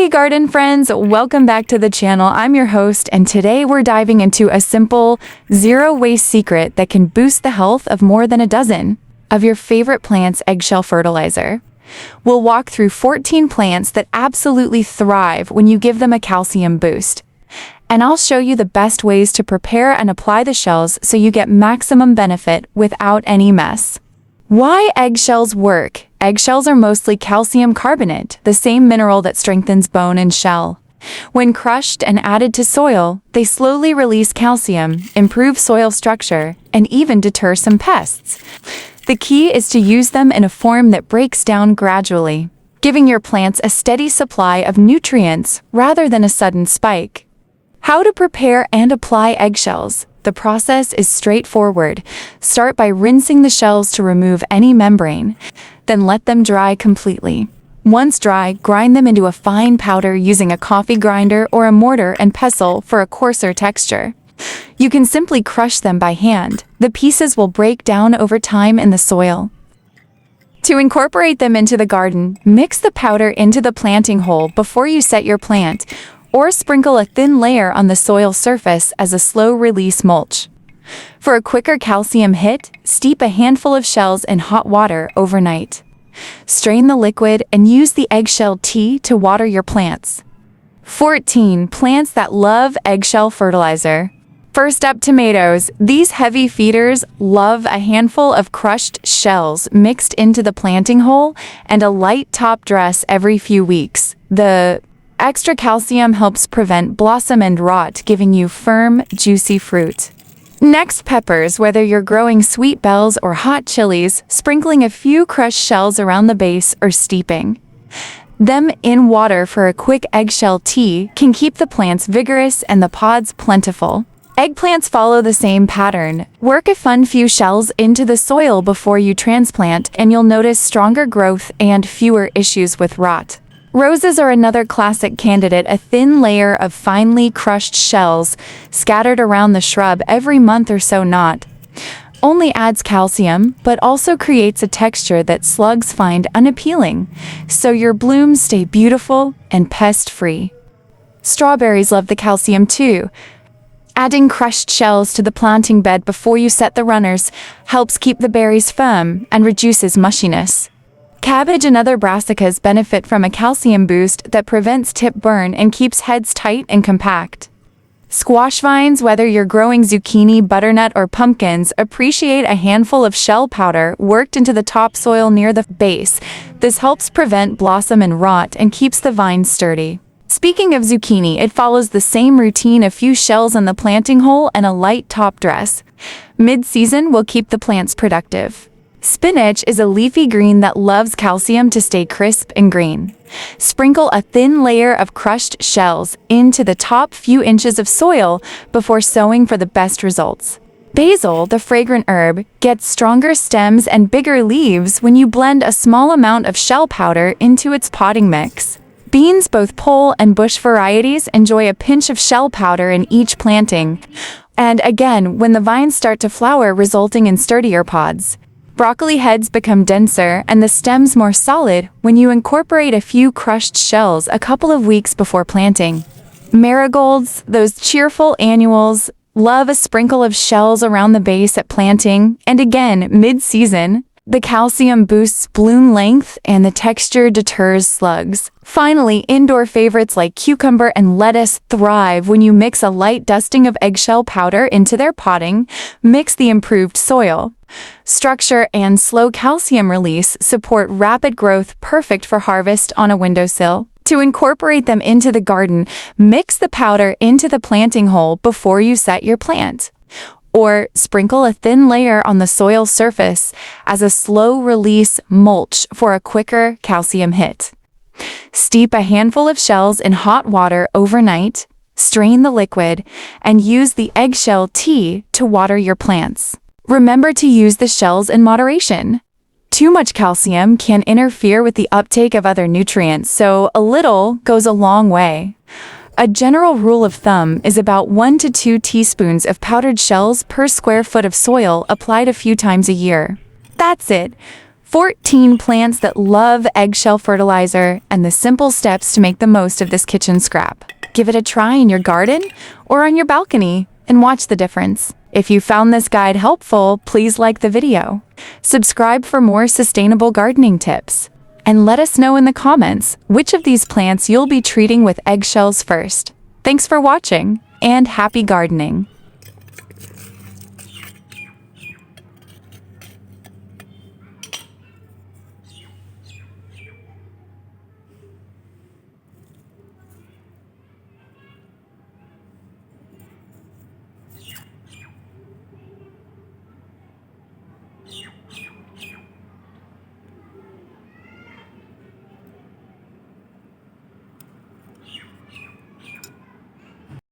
Hey garden friends, welcome back to the channel. I'm your host, and today we're diving into a simple, zero-waste secret that can boost the health of more than a dozen of your favorite plants' eggshell fertilizer. We'll walk through 14 plants that absolutely thrive when you give them a calcium boost. And I'll show you the best ways to prepare and apply the shells so you get maximum benefit without any mess. Why eggshells work? Eggshells are mostly calcium carbonate, the same mineral that strengthens bone and shell. When crushed and added to soil, they slowly release calcium, improve soil structure, and even deter some pests. The key is to use them in a form that breaks down gradually, giving your plants a steady supply of nutrients rather than a sudden spike. How to prepare and apply eggshells? The process is straightforward. Start by rinsing the shells to remove any membrane, then let them dry completely. Once dry, grind them into a fine powder using a coffee grinder or a mortar and pestle for a coarser texture. You can simply crush them by hand. The pieces will break down over time in the soil. To incorporate them into the garden, mix the powder into the planting hole before you set your plant, or sprinkle a thin layer on the soil surface as a slow-release mulch. For a quicker calcium hit, steep a handful of shells in hot water overnight. Strain the liquid and use the eggshell tea to water your plants. 14 plants that love eggshell fertilizer. First up, tomatoes. These heavy feeders love a handful of crushed shells mixed into the planting hole and a light top dress every few weeks. The extra calcium helps prevent blossom end rot, giving you firm, juicy fruit. Next, peppers. Whether you're growing sweet bells or hot chilies, sprinkling a few crushed shells around the base or steeping them in water for a quick eggshell tea can keep the plants vigorous and the pods plentiful. Eggplants follow the same pattern. Work a fun few shells into the soil before you transplant, and you'll notice stronger growth and fewer issues with rot. Roses are another classic candidate. A thin layer of finely crushed shells scattered around the shrub every month or so not only adds calcium, but also creates a texture that slugs find unappealing, so your blooms stay beautiful and pest-free. Strawberries love the calcium too. Adding crushed shells to the planting bed before you set the runners helps keep the berries firm and reduces mushiness. Cabbage and other brassicas benefit from a calcium boost that prevents tip burn and keeps heads tight and compact. Squash vines, whether you're growing zucchini, butternut, or pumpkins, appreciate a handful of shell powder worked into the topsoil near the base. This helps prevent blossom and rot and keeps the vines sturdy. Speaking of zucchini, it follows the same routine: a few shells in the planting hole and a light top dress. Mid-season will keep the plants productive. Spinach is a leafy green that loves calcium to stay crisp and green. Sprinkle a thin layer of crushed shells into the top few inches of soil before sowing for the best results. Basil, the fragrant herb, gets stronger stems and bigger leaves when you blend a small amount of shell powder into its potting mix. Beans, both pole and bush varieties, enjoy a pinch of shell powder in each planting, and again when the vines start to flower, resulting in sturdier pods. Broccoli heads become denser and the stems more solid when you incorporate a few crushed shells a couple of weeks before planting. Marigolds, those cheerful annuals, love a sprinkle of shells around the base at planting, and again mid-season. The calcium boosts bloom length and the texture deters slugs. Finally, indoor favorites like cucumber and lettuce thrive when you mix a light dusting of eggshell powder into their potting. Mix the improved soil structure and slow calcium release support rapid growth, perfect for harvest on a windowsill. To incorporate them into the garden, mix the powder into the planting hole before you set your plant, or sprinkle a thin layer on the soil surface as a slow-release mulch for a quicker calcium hit. Steep a handful of shells in hot water overnight, strain the liquid, and use the eggshell tea to water your plants. Remember to use the shells in moderation. Too much calcium can interfere with the uptake of other nutrients, so a little goes a long way. A general rule of thumb is about 1 to 2 teaspoons of powdered shells per square foot of soil applied a few times a year. That's it. 14 plants that love eggshell fertilizer, and the simple steps to make the most of this kitchen scrap. Give it a try in your garden or on your balcony and watch the difference. If you found this guide helpful, please like the video. Subscribe for more sustainable gardening tips. And let us know in the comments which of these plants you'll be treating with eggshells first. Thanks for watching, and happy gardening!